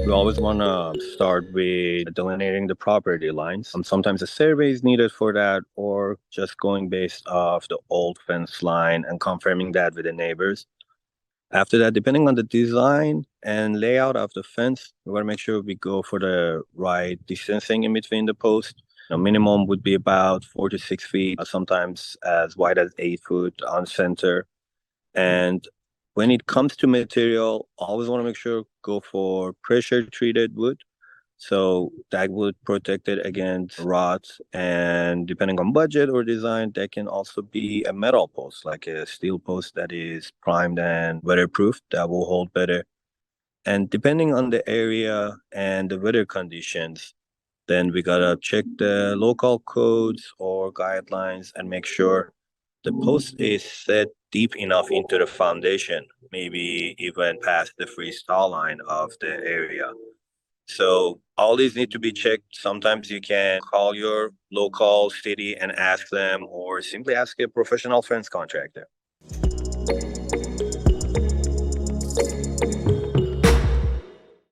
We always want to start with delineating the property lines. Sometimes a survey is needed for that, or just going based off the old fence line and confirming that with the neighbors. After that, depending on the design and layout of the fence, we want to make sure we go for the right distancing in between the posts. Minimum would be about 4 to 6 feet, sometimes as wide as 8 foot on center. And when it comes to material, always want to make sure go for pressure treated wood. So that would protect it against rots. And depending on budget or design, that can also be a metal post, like a steel post that is primed and weatherproof that will hold better. And depending on the area and the weather conditions, then we gotta check the local codes or guidelines and make sure the post is set deep enough into the foundation, maybe even past the freestyle line of the area. So all these need to be checked. Sometimes you can call your local city and ask them, or simply ask a professional fence contractor.